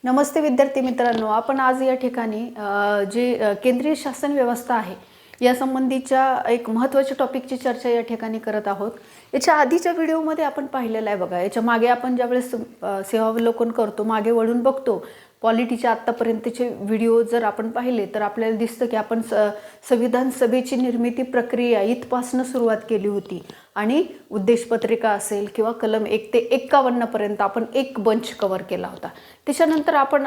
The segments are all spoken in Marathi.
नमस्ते विद्यार्थी मित्रांनो, आपण आज या ठिकाणी जे केंद्रीय शासन व्यवस्था आहे या संबंधीच्या एक महत्त्वाच्या टॉपिकची चर्चा या ठिकाणी करत आहोत। याच्या आधीच्या व्हिडिओमध्ये आपण पाहिलेलं आहे बघा। याच्या मागे आपण ज्यावेळेस सेवावलोकन करतो, मागे वळून बघतो, पॉलिटीच्या आत्तापर्यंतचे व्हिडिओ जर आपण पाहिले तर आपल्याला दिसतं की आपण संविधान सभेची निर्मिती प्रक्रिया इथपासून सुरुवात केली होती आणि उद्देशपत्रिका असेल किंवा कलम 1 ते 51 पर्यंत आपण एक बंच कव्हर केला होता। त्याच्यानंतर आपण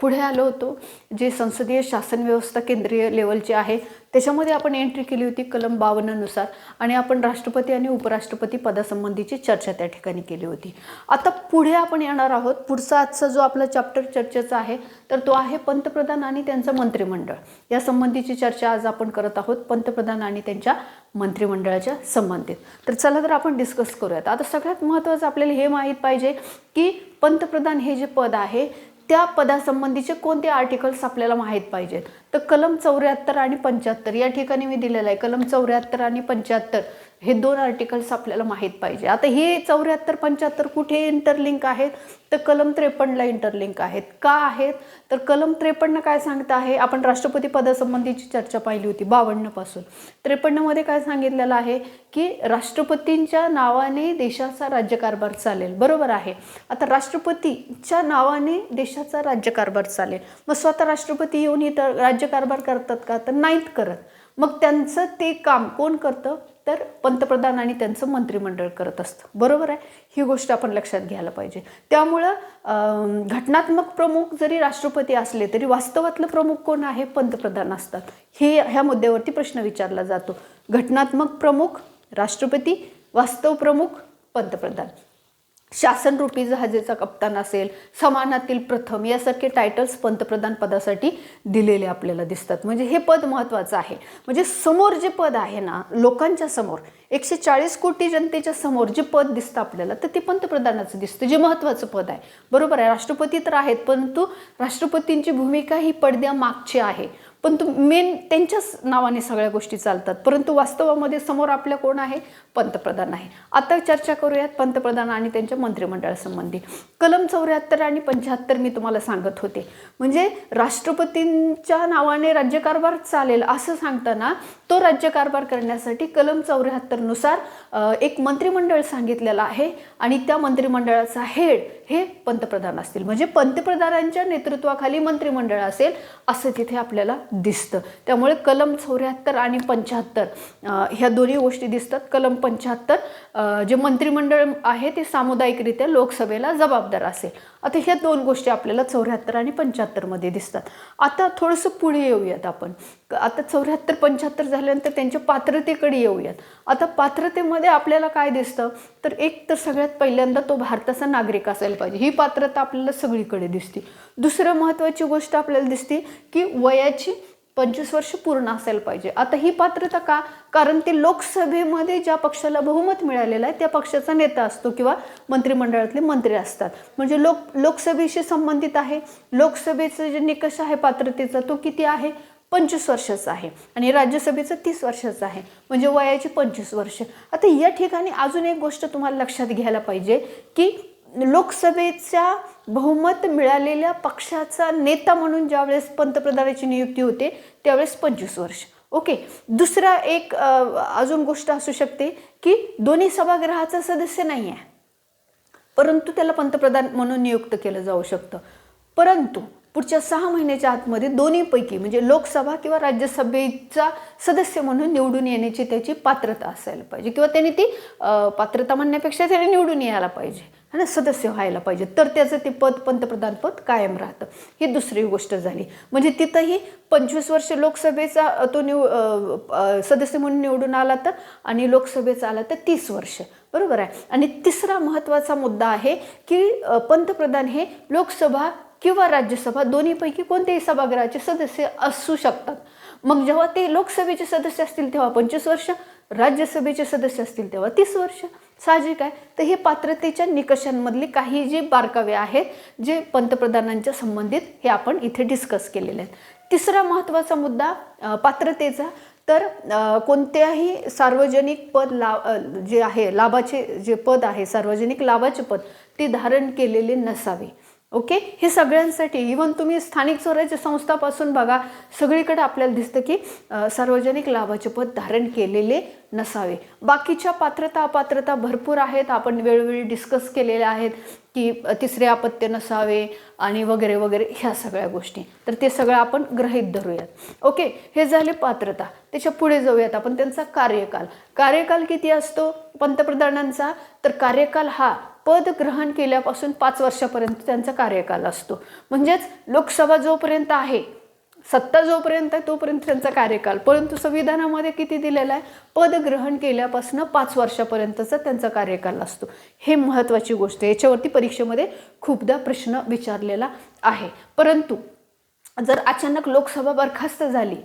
पुढे आलो होतो, जे संसदीय शासन व्यवस्था केंद्रीय लेवलची आहे त्याच्यामध्ये आपण एंट्री केली होती कलम 52 नुसार आणि आपण राष्ट्रपती आणि उपराष्ट्रपती पदासंबंधीची चर्चा त्या ठिकाणी केली होती। आता पुढे आपण येणार आहोत। पुढचा आजचा जो आपला चॅप्टर चर्चेचा आहे तर तो आहे पंतप्रधान आणि त्यांचं मंत्रिमंडळ। या संबंधीची चर्चा आज आपण करत आहोत, पंतप्रधान आणि त्यांच्या मंत्रिमंडळाच्या संबंधित। तर चला तर आपण डिस्कस करूयात। आता सगळ्यात महत्त्वाचं आपल्याला हे माहीत पाहिजे की पंतप्रधान हे जे पद आहे त्या पदासंबंधीचे कोणते आर्टिकल्स आपल्याला माहीत पाहिजेत। तर कलम 74 आणि 75 या ठिकाणी मी दिलेलं आहे। कलम 74 आणि 75 हे दोन आर्टिकल्स आपल्याला माहीत पाहिजे। आता हे 74 75 कुठे इंटरलिंक आहेत तर कलम 53 ला इंटरलिंक आहेत। का आहेत तर कलम 53 काय सांगत आहे, आपण राष्ट्रपती पदासंबंधीची चर्चा पाहिली होती 52 पासून। 53 मध्ये काय सांगितलेलं आहे की राष्ट्रपतींच्या नावाने देशाचा राज्यकारभार चालेल, बरोबर आहे। आता राष्ट्रपतीच्या नावाने देशाचा राज्यकारभार चालेल, मग स्वतः राष्ट्रपती येऊन इथं राज्यकारभार करतात का तर नाहीत करत। मग त्यांचं ते काम कोण करतं तर पंतप्रधान आणि त्यांचं मंत्रिमंडळ करत असतं, बरोबर आहे। ही गोष्ट आपण लक्षात घ्यायला पाहिजे। त्यामुळं घटनात्मक प्रमुख जरी राष्ट्रपती असले तरी वास्तवातलं प्रमुख कोण आहे, पंतप्रधान असतात। हे ह्या मुद्द्यावरती प्रश्न विचारला जातो। घटनात्मक प्रमुख राष्ट्रपती, वास्तव प्रमुख पंतप्रधान। शासनरूपी जहाजेचा कप्तान असेल, समानातील प्रथम यासारखे टायटल्स पंतप्रधान पदासाठी दिलेले आपल्याला दिसतात। म्हणजे हे पद महत्त्वाचं आहे। म्हणजे समोर जे पद आहे ना, लोकांच्या समोर 140 कोटी जनतेच्या समोर जे पद दिसतं आपल्याला तर ते पंतप्रधानाचं दिसतं, जे महत्त्वाचं पद आहे, बरोबर आहे। राष्ट्रपती तर आहेत परंतु राष्ट्रपतींची भूमिका ही पडद्यामागची आहे, पण मेन त्यांच्याच नावाने सगळ्या गोष्टी चालतात, परंतु वास्तवामध्ये समोर आपल्या कोण आहे, पंतप्रधान आहे। आता चर्चा करूयात पंतप्रधान आणि त्यांच्या मंत्रिमंडळासंबंधी। कलम 74 आणि 75 मी तुम्हाला सांगत होते, म्हणजे राष्ट्रपतींच्या नावाने राज्यकारभार चालेल असं सांगताना तो राज्यकारभार करण्यासाठी कलम 74 नुसार एक मंत्रिमंडळ सांगितलेलं आहे आणि त्या मंत्रिमंडळाचा हेड हे पंतप्रधान असतील। म्हणजे पंतप्रधानांच्या नेतृत्वाखाली मंत्रिमंडळ असेल असं तिथे आपल्याला दिसतं। त्यामुळे कलम 74 आणि 75 ह्या दोन्ही गोष्टी दिसतात। कलम 75 जे मंत्रिमंडळ आहे ते सामुदायिकरित्या लोकसभेला जबाबदार असेल। आता ह्या दोन गोष्टी आपल्याला 74 आणि 75 मध्ये दिसतात। आता थोडंसं पुढे येऊयात आपण। आता 74 75 झाल्यानंतर त्यांच्या पात्रतेकडे येऊयात। आता पात्रतेमध्ये आपल्याला काय दिसतं तर एक तर सगळ्यात पहिल्यांदा तो भारताचा नागरिक असायला पाहिजे, ही पात्रता आपल्याला सगळीकडे दिसते। दुसरं महत्त्वाची गोष्ट आपल्याला दिसते की वयाची 25 वर्ष पूर्ण असायला पाहिजे। आता ही पात्रता का, कारण ते लोकसभेमध्ये ज्या पक्षाला बहुमत मिळालेलं आहे त्या पक्षाचा नेता असतो किंवा मंत्रिमंडळातले मंत्री असतात, म्हणजे लोकसभेशी संबंधित आहे। लोकसभेचं जे निकष आहे पात्रतेचा तो किती आहे, 25 वर्षाचा आहे आणि राज्यसभेचं 30 वर्षाचं आहे, म्हणजे वयाची 25 वर्ष। आता या ठिकाणी अजून एक गोष्ट तुम्हाला लक्षात घ्यायला पाहिजे की लोकसभेच्या बहुमत मिळालेल्या पक्षाचा नेता म्हणून ज्यावेळेस पंतप्रधानाची नियुक्ती होते त्यावेळेस 25 वर्ष, ओके। दुसरा एक अजून गोष्ट असू शकते की दोन्ही सभागृहाचा सदस्य नाही आहे परंतु त्याला पंतप्रधान म्हणून नियुक्त केलं जाऊ शकतं, परंतु पुढच्या 6 महिन्याच्या आतमध्ये दोन्हीपैकी म्हणजे लोकसभा किंवा राज्यसभेचा सदस्य म्हणून निवडून येण्याची त्याची पात्रता असायला पाहिजे, किंवा त्यांनी ती पात्रता म्हणण्यापेक्षा त्याने निवडून यायला पाहिजे आणि सदस्य व्हायला पाहिजे, तर त्याचं ते पद पंतप्रधान पद कायम राहतं। ही दुसरी गोष्ट झाली। म्हणजे तिथंही 25 वर्ष लोकसभेचा तो सदस्य म्हणून निवडून आला तर आणि लोकसभेचा आला तर 30 वर्ष, बरोबर आहे। आणि तिसरा महत्त्वाचा मुद्दा आहे की पंतप्रधान हे लोकसभा किंवा राज्यसभा दोन्हीपैकी कोणत्याही सभागृहाचे सदस्य असू शकतात। मग जेव्हा ते लोकसभेचे सदस्य असतील तेव्हा 25 वर्ष, राज्यसभेचे सदस्य असतील तेव्हा 30 वर्ष, साहजिक आहे। तर हे पात्रतेच्या निकषांमधले काही जे बारकावे आहेत जे पंतप्रधानांच्या संबंधित हे आपण इथे डिस्कस केलेले आहेत। तिसरा महत्त्वाचा मुद्दा पात्रतेचा, तर कोणत्याही सार्वजनिक पद जे आहे लाभाचे जे पद आहे सार्वजनिक लाभाचे पद ते धारण केलेले नसावे, ओके, हे सगळ्यांसाठी, इवन तुम्ही स्थानिक स्वराज्य संस्थापासून बघा, सगळीकडे आपल्याला दिसतं की सार्वजनिक लाभाचे पद धारण केलेले नसावे. बाकीच्या पात्रता अपात्रता भरपूर आहेत, आपण वेळोवेळी डिस्कस केलेल्या आहेत की तिसरे अपत्य नसावे आणि वगैरे वगैरे ह्या सगळ्या गोष्टी. तर ते सगळं आपण गृहीत धरूयात. ओके, हे झाले पात्रता. त्याच्या पुढे जाऊयात आपण. त्यांचा कार्यकाल. कार्यकाल किती असतो पंतप्रधानांचा? तर कार्यकाल हा पद ग्रहण केल्यापासून 5 वर्षापर्यंत त्यांचा कार्यकाल असतो. म्हणजेच लोकसभा जोपर्यंत आहे, सत्ता जोपर्यंत आहे तोपर्यंत त्यांचा कार्यकाल. परंतु संविधानामध्ये किती दिलेला आहे? पद ग्रहण केल्यापासून 5 वर्षापर्यंतचा त्यांचा कार्यकाल असतो. हे महत्त्वाची गोष्ट आहे. याच्यावरती परीक्षेमध्ये खूपदा प्रश्न विचारलेला आहे. परंतु जर अचानक लोकसभा बरखास्त झाली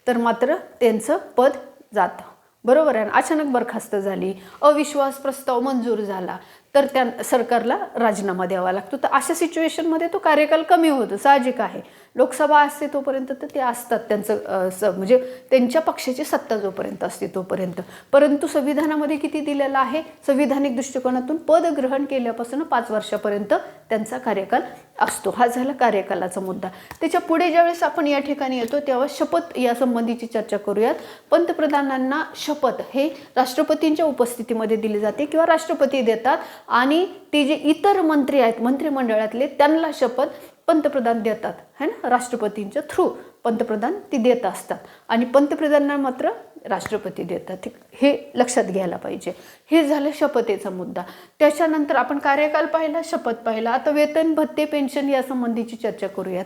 तर मात्र त्यांचं पद जातं. बरोबर आहे. अचानक बरखास्त झाली, अविश्वास प्रस्ताव मंजूर झाला तर त्या सरकारला राजीनामा द्यावा लागतो. तर अशा सिच्युएशनमध्ये तो कार्यकाल कमी होतो, साहजिक आहे. लोकसभा असते तोपर्यंत तर ते असतात, त्यांचं म्हणजे त्यांच्या पक्षाची सत्ता जोपर्यंत असते तोपर्यंत. परंतु संविधानामध्ये किती दिलेलं आहे? संविधानिक दृष्टिकोनातून पद ग्रहण केल्यापासून 5 वर्षापर्यंत त्यांचा कार्यकाल असतो. हा झाला कार्यकालाचा मुद्दा. त्याच्या पुढे ज्यावेळेस आपण या ठिकाणी येतो तेव्हा शपथ या संबंधीची चर्चा करूयात. पंतप्रधानांना शपथ हे राष्ट्रपतींच्या उपस्थितीमध्ये दिली जाते किंवा राष्ट्रपती देतात आणि ते जे इतर मंत्री आहेत मंत्रिमंडळातले त्यांना शपथ पंतप्रधान देतात, है ना. राष्ट्रपतींच्या थ्रू पंतप्रधान ती देत असतात आणि पंतप्रधानांना मात्र राष्ट्रपती देतात. हे लक्षात घ्यायला पाहिजे. हे झालं शपथेचा मुद्दा. त्याच्यानंतर आपण कार्यकाल पाहिला, शपथ पाहिला. आता वेतन, भत्ते, पेन्शन या संबंधीची चर्चा करूयात.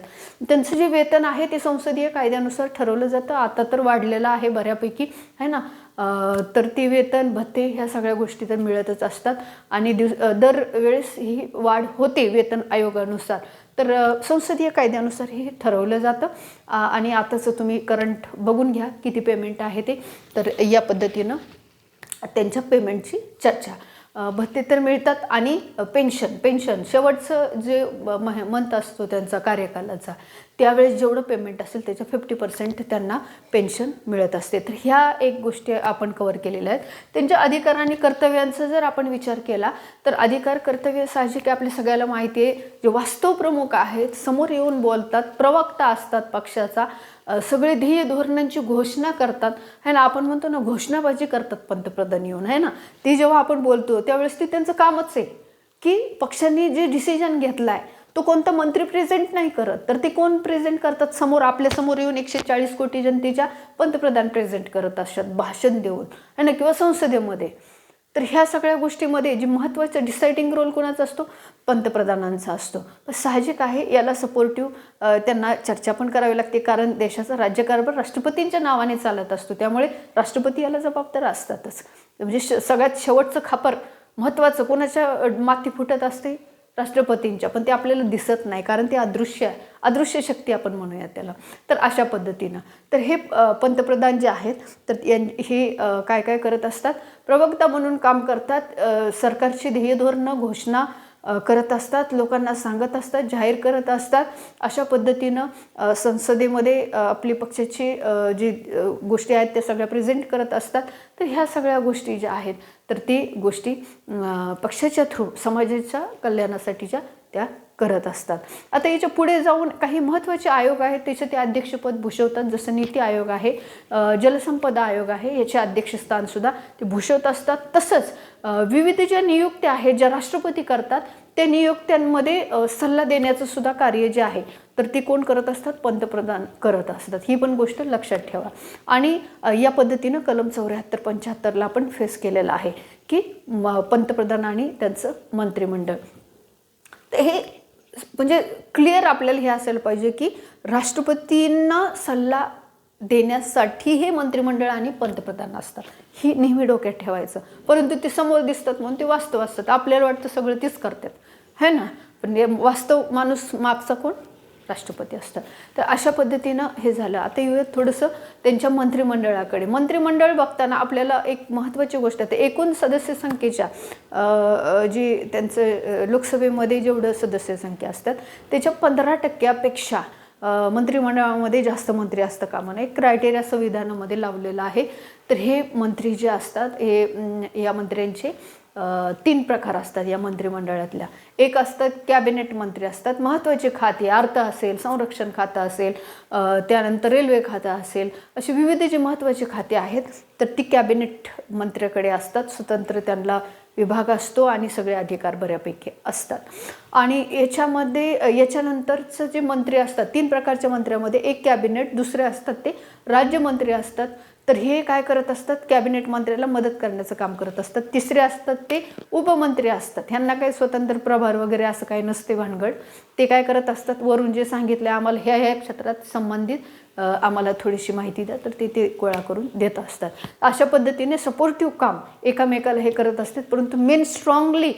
त्यांचं जे वेतन आहे ते संसदीय कायद्यानुसार ठरवलं जातं. आता तर वाढलेलं आहे बऱ्यापैकी, है ना. तर ते वेतन, भत्ते ह्या सगळ्या गोष्टी तर मिळतच असतात आणि दरवेळेस ही वाढ होते वेतन आयोगानुसार. तर संसदीय कायद्यानुसार हे ठरवलं जातं आणि आताचं तुम्ही करंट बघून घ्या किती पेमेंट आहे ते. तर या पद्धतीनं त्यांच्या पेमेंटची चर्चा. भत्ते तर मिळतात आणि पेन्शन शेवटचं जे मंथ असतो त्यांचा कार्यकालाचा त्यावेळेस जेवढं पेमेंट असेल त्याच्या 50% त्यांना पेन्शन मिळत असते. तर ह्या एक गोष्टी आपण कव्हर केलेल्या आहेत. त्यांच्या अधिकार आणि कर्तव्यांचा जर आपण विचार केला तर अधिकार कर्तव्य साहजिक आपल्या सगळ्याला माहिती आहे. जे वास्तव प्रमुख आहेत, समोर येऊन बोलतात, प्रवक्ता असतात पक्षाचा, सगळे ध्येय धोरणांची घोषणा करतात, है ना. आपण म्हणतो ना घोषणाबाजी करतात पंतप्रधान येऊन, है ना. ती जेव्हा आपण बोलतो त्यावेळेस ती त्यांचं कामच आहे की पक्षांनी जे डिसिजन घेतला आहे तो कोणता मंत्री प्रेझेंट नाही करत, तर ते कोण प्रेझेंट करतात? समोर आपल्यासमोर येऊन 140 कोटी जनतेच्या पंतप्रधान प्रेझेंट करत असतात भाषण देऊन, है ना, किंवा संसदेमध्ये. तर ह्या सगळ्या गोष्टीमध्ये जी महत्त्वाचा डिसाइडिंग रोल कोणाचा असतो? पंतप्रधानांचा असतो. साहजिक आहे याला सपोर्टिव्ह त्यांना चर्चा पण करावी लागते, कारण देशाचा राज्यकारभार राष्ट्रपतींच्या नावाने चालत असतो. त्यामुळे राष्ट्रपती याला जबाबदार असतातच. म्हणजे सगळ्यात शेवटचं खापर महत्त्वाचं कोणाच्या माती फुटत असते? राष्ट्रपतींच्या. पण ते आपल्याला दिसत नाही कारण ते अदृश्य आहे, अदृश्य शक्ती आपण म्हणूया त्याला. तर अशा पद्धतीनं तर हे पंतप्रधान जे आहेत तर हे काय काय करत असतात? प्रवक्ता म्हणून काम करतात, सरकारची ध्येय धोरणं घोषणा करत असतात, लोकांना सांगत असतात, जाहीर करत असतात. अशा पद्धतीनं संसदेमध्ये आपली पक्षाची जी गोष्टी आहेत त्या सगळ्या प्रेझेंट करत असतात. तर ह्या सगळ्या गोष्टी ज्या आहेत तर ती गोष्टी पक्षाच्या थ्रू समाजाच्या कल्याणासाठीच्या त्या करत असतात. आता याच्या पुढे जाऊन काही महत्त्वाचे आयोग आहेत त्याचे ते अध्यक्षपद भूषवतात. जसं नीती आयोग आहे, जलसंपदा आयोग आहे, याचे अध्यक्षस्थानसुद्धा ते भूषवत असतात. तसंच विविध ज्या नियुक्त्या आहेत ज्या राष्ट्रपती करतात त्या नियुक्त्यांमध्ये सल्ला देण्याचं सुद्धा कार्य जे आहे तर ते कोण करत असतात? पंतप्रधान करत असतात. ही पण गोष्ट लक्षात ठेवा. आणि या पद्धतीनं कलम 74-75ला आपण फेस केलेलं आहे की पंतप्रधान आणि त्यांचं मंत्रिमंडळ. तर हे म्हणजे क्लिअर आपल्याला हे असायला पाहिजे की राष्ट्रपतींना सल्ला देण्यासाठी हे मंत्रिमंडळ आणि पंतप्रधान असतात. ही नेहमी डोक्यात ठेवायचं. परंतु ते समोर दिसतात म्हणून ते वास्तव असतात. आपल्याला वाटतं सगळं तीच करतात, है ना. पण वास्तव माणूस मागचा कोण? राष्ट्रपती असतात. तर अशा पद्धतीनं हे झालं. आता येऊयात थोडंसं त्यांच्या मंत्रिमंडळाकडे. मंत्रिमंडळ बघताना आपल्याला एक महत्त्वाची गोष्ट आहे, एकूण सदस्य संख्येच्या जी त्यांचं लोकसभेमध्ये जेवढं सदस्य संख्या असतात त्याच्या 15% मंत्रिमंडळामध्ये जास्त मंत्री असतं कामा नये. क्रायटेरिया संविधानामध्ये लावलेला आहे. तर हे मंत्री जे असतात हे या मंत्र्यांचे तीन प्रकार असतात या मंत्रिमंडळातल्या. एक असतात कॅबिनेट मंत्री असतात, महत्त्वाचे खाते, अर्थ असेल, संरक्षण खातं असेल, त्यानंतर रेल्वे खातं असेल, अशी विविध जी महत्त्वाची खाते आहेत तर ती कॅबिनेट मंत्र्याकडे असतात. स्वतंत्र त्यांना विभाग असतो आणि सगळे अधिकार बऱ्यापैकी असतात. आणि याच्यानंतरचं जे मंत्री असतात, तीन प्रकारच्या मंत्र्यामध्ये एक कॅबिनेट, दुसरे असतात ते राज्यमंत्री असतात. तर हे काय करत असतात, कॅबिनेट मंत्र्याला मदत करण्याचं काम करत असतात. तिसरे असतात ते उपमंत्री असतात. ह्यांना काही स्वतंत्र प्रभार वगैरे असं काही नसते भानगड. ते काय करत असतात, वरून जे सांगितलं आम्हाला ह्या क्षेत्रात संबंधित आम्हाला थोडीशी माहिती द्या, तर ते गोळा करून देत असतात. अशा पद्धतीने सपोर्टिव्ह काम एकामेकाला हे करत असतात. परंतु मेन स्ट्रॉंगली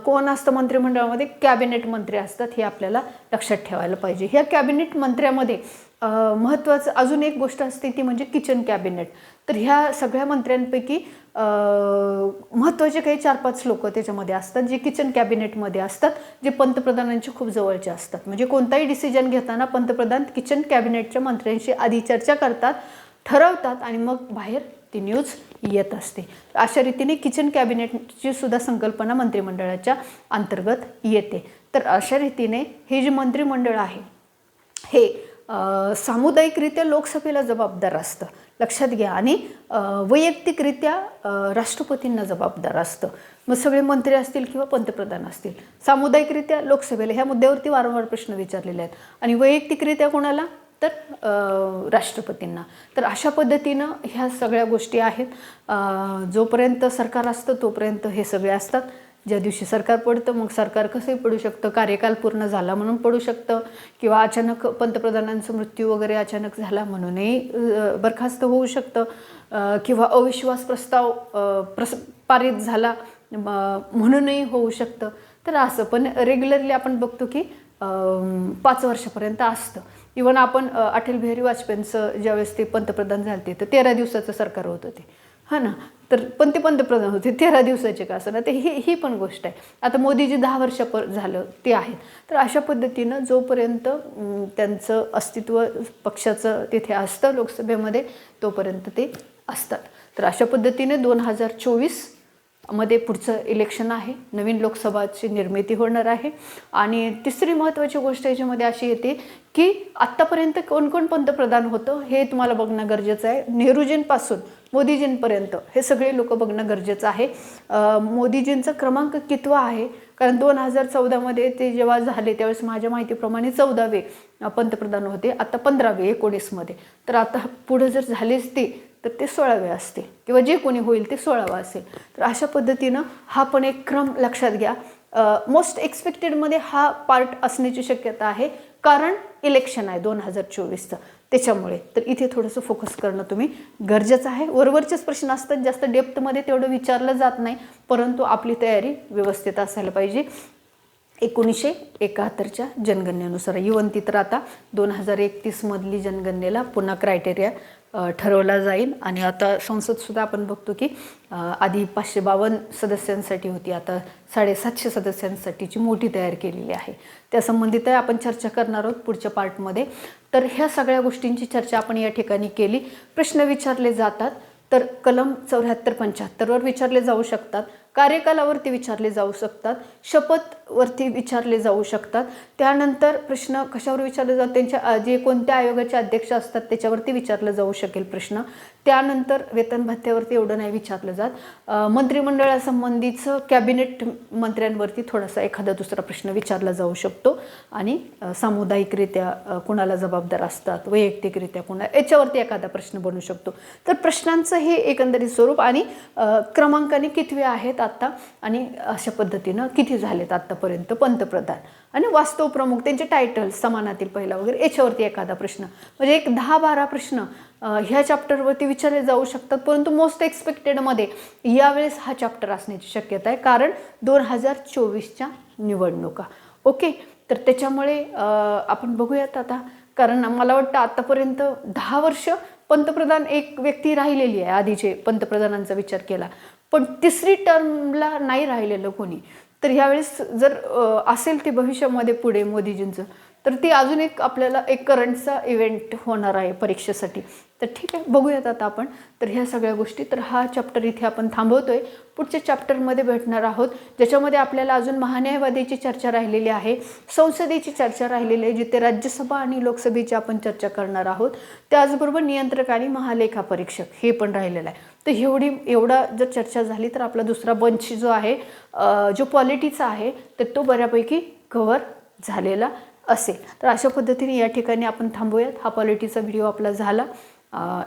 कोण असतं मंत्रिमंडळामध्ये, कॅबिनेट मंत्री असतात. हे आपल्याला लक्षात ठेवायला पाहिजे. ह्या कॅबिनेट मंत्र्यामध्ये महत्त्वाचं अजून एक गोष्ट असते ती म्हणजे किचन कॅबिनेट. तर ह्या सगळ्या मंत्र्यांपैकी महत्त्वाचे काही 4-5 लोक त्याच्यामध्ये असतात जे किचन कॅबिनेटमध्ये असतात, जे पंतप्रधानांची खूप जवळचे असतात. म्हणजे कोणताही डिसिजन घेताना पंतप्रधान किचन कॅबिनेटच्या मंत्र्यांशी आधी चर्चा करतात, ठरवतात आणि मग बाहेर ती न्यूज येत असते. अशा रीतीने किचन कॅबिनेटची सुद्धा संकल्पना मंत्रिमंडळाच्या अंतर्गत येते. तर अशा रीतीने हे जे मंत्रिमंडळ आहे हे सामुदायिकरित्या लोकसभेला जबाबदार असतं, लक्षात घ्या. आणि वैयक्तिकरित्या राष्ट्रपतींना जबाबदार असतं. मग सगळे मंत्री असतील किंवा पंतप्रधान असतील. सामुदायिकरित्या लोकसभेला ह्या मुद्द्यावरती वारंवार प्रश्न विचारलेले आहेत. आणि वैयक्तिकरित्या कोणाला, तर राष्ट्रपतींना. तर अशा पद्धतीनं ह्या सगळ्या गोष्टी आहेत. जोपर्यंत सरकार असतं तोपर्यंत हे सगळे असतात. ज्या दिवशी सरकार पडतं मग सरकार कसंही पडू शकतं, कार्यकाल पूर्ण झाला म्हणून पडू शकतं, किंवा अचानक पंतप्रधानांचा मृत्यू वगैरे अचानक झाला म्हणूनही बरखास्त होऊ शकतं, किंवा अविश्वास प्रस्ताव पारित झाला म्हणूनही होऊ शकतं. तर असं पण रेग्युलरली आपण बघतो की 5 वर्षापर्यंत असतं. इव्हन आपण अटल बिहारी वाजपेयींचं ज्यावेळेस ते पंतप्रधान झाले तर 13 दिवसाचं सरकार होतं ते, हां ना. तर पण ते पंतप्रधान होते 13 दिवसाचे का असं ना. ते ही पण गोष्ट आहे. आता मोदीजी 10 वर्ष झालं ते आहेत. तर अशा पद्धतीनं जोपर्यंत त्यांचं अस्तित्व पक्षाचं तिथे असतं लोकसभेमध्ये तोपर्यंत ते असतात. तर अशा पद्धतीने 2024 मध्ये पुढचं इलेक्शन आहे, नवीन लोकसभाची निर्मिती होणार आहे. आणि तिसरी महत्त्वाची गोष्ट याच्यामध्ये अशी येते की आत्तापर्यंत कोण कोण पंतप्रधान होतं हे तुम्हाला बघणं गरजेचं आहे. नेहरूजींपासून मोदीजींपर्यंत हे सगळे लोक बघणं गरजेचं आहे. मोदीजींचा क्रमांक कितवा आहे, कारण 2014मध्ये ते जेव्हा झाले त्यावेळेस माझ्या माहितीप्रमाणे 14वे पंतप्रधान होते. आता 15वे 19मध्ये. तर आता पुढं जर झालेच तर ते 16वे असतील, किंवा जे कोणी होईल ते 16वा असेल. तर अशा पद्धतीनं हा पण एक क्रम लक्षात घ्या. मोस्ट एक्सपेक्टेडमध्ये हा पार्ट असण्याची शक्यता आहे, कारण इलेक्शन आहे 2024चं त्याच्यामुळे. तर इथे थोडंसं फोकस करणं तुम्ही गरजेचं आहे. वरवरचेच प्रश्न असतात, जास्त डेप्थमध्ये तेवढं विचारलं जात नाही, परंतु आपली तयारी व्यवस्थित असायला पाहिजे. 1971च्या जनगणनेनुसार इव्हन ती तर आता 2031मधली जनगणनेला पुन्हा क्रायटेरिया ठरवला जाईल. आणि आता संसदसुद्धा आपण बघतो की आधी 552 सदस्यांसाठी होती, आता 750 सदस्यांसाठीची मोठी तयार केलेली आहे. त्या संबंधित आपण चर्चा करणार आहोत पुढच्या पार्टमध्ये. तर ह्या सगळ्या गोष्टींची चर्चा आपण या ठिकाणी केली. प्रश्न विचारले जातात तर कलम 74-75वर विचारले जाऊ शकतात, कार्यकालावरती विचारले जाऊ शकतात, शपथवरती विचारले जाऊ शकतात. त्यानंतर प्रश्न कशावर विचारले जातात, त्यांच्या जे कोणत्या आयोगाचे अध्यक्ष असतात त्याच्यावरती विचारलं जाऊ शकेल प्रश्न. त्यानंतर वेतन भत्त्यावरती एवढं नाही विचारलं जात. मंत्रिमंडळासंबंधीचं कॅबिनेट मंत्र्यांवरती थोडासा एखादा दुसरा प्रश्न विचारला जाऊ शकतो. आणि सामुदायिकरित्या कुणाला जबाबदार असतात, वैयक्तिकरित्या कुणाला, याच्यावरती एखादा प्रश्न बनू शकतो. तर प्रश्नांचं हे एकंदरीत स्वरूप आणि क्रमांकाने कितवे आहेत आत्ता, आणि अशा पद्धतीनं किती झालेत आत्तापर्यंत पंतप्रधान, आणि वास्तव प्रमुख त्यांचे टायटल समानातील पहिला वगैरे, याच्यावरती एखादा प्रश्न, म्हणजे एक 10-12 प्रश्न ह्या चॅप्टरवरती विचारले जाऊ शकतात. परंतु मोस्ट एक्सपेक्टेडमध्ये यावेळेस हा चॅप्टर असण्याची शक्यता आहे, कारण 2024च्या निवडणुका. ओके, तर त्याच्यामुळे आपण बघूयात आता. कारण मला वाटतं आत्तापर्यंत 10 वर्ष पंतप्रधान एक व्यक्ती राहिलेली आहे, आधीचे पंतप्रधानांचा विचार केला, पण तिसरी टर्मला नाही राहिलेलं कोणी. तर ह्यावेळेस जर असेल ते भविष्यामध्ये पुढे मोदीजींचं, तर ती अजून एक आपल्याला एक करंटचा इव्हेंट होणार आहे परीक्षेसाठी. तर ठीक आहे, बघूयात आता आपण तर ह्या सगळ्या गोष्टी. तर हा चॅप्टर इथे आपण थांबवतोय. पुढच्या चॅप्टरमध्ये भेटणार आहोत, ज्याच्यामध्ये आपल्याला अजून महान्यायवादीची चर्चा राहिलेली आहे, संसदेची चर्चा राहिलेली आहे, जिथे राज्यसभा आणि लोकसभेची आपण चर्चा करणार आहोत. त्याचबरोबर नियंत्रक आणि महालेखा परीक्षक हे पण राहिलेलं आहे. तर एवढा जर चर्चा झाली तर आपला दुसरा बंच जो आहे, जो पॉलिटीचा आहे, तर तो बऱ्यापैकी कव्हर झालेला असेल. तर अशा पद्धतीने या ठिकाणी आपण थांबूयात. हा पॉलिटीचा व्हिडिओ आपला झाला.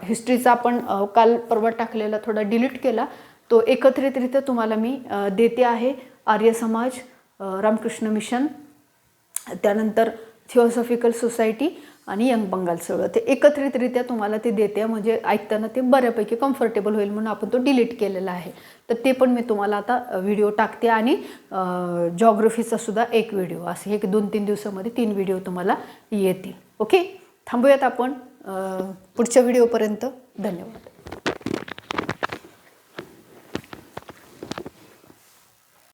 हिस्ट्रीचा आपण काल परवा टाकलेला थोडा डिलीट केला, तो एकत्रितरित्या तुम्हाला मी देते आहे. आर्य समाज, रामकृष्ण मिशन, त्यानंतर थिओसॉफिकल सोसायटी आणि यंग बंगाल चळवळ, ते एकत्रितरित्या तुम्हाला ते देते, म्हणजे ऐकताना ते बऱ्यापैकी कम्फर्टेबल होईल म्हणून आपण तो डिलीट केलेला आहे. तर ते पण मी तुम्हाला आता व्हिडिओ टाकते आणि जॉग्रफीचा सुद्धा एक व्हिडिओ, असे एक 2-3 दिवसामध्ये 3 व्हिडिओ तुम्हाला येतील. ओके, थांबूयात आपण पुढच्या व्हिडिओपर्यंत. धन्यवाद.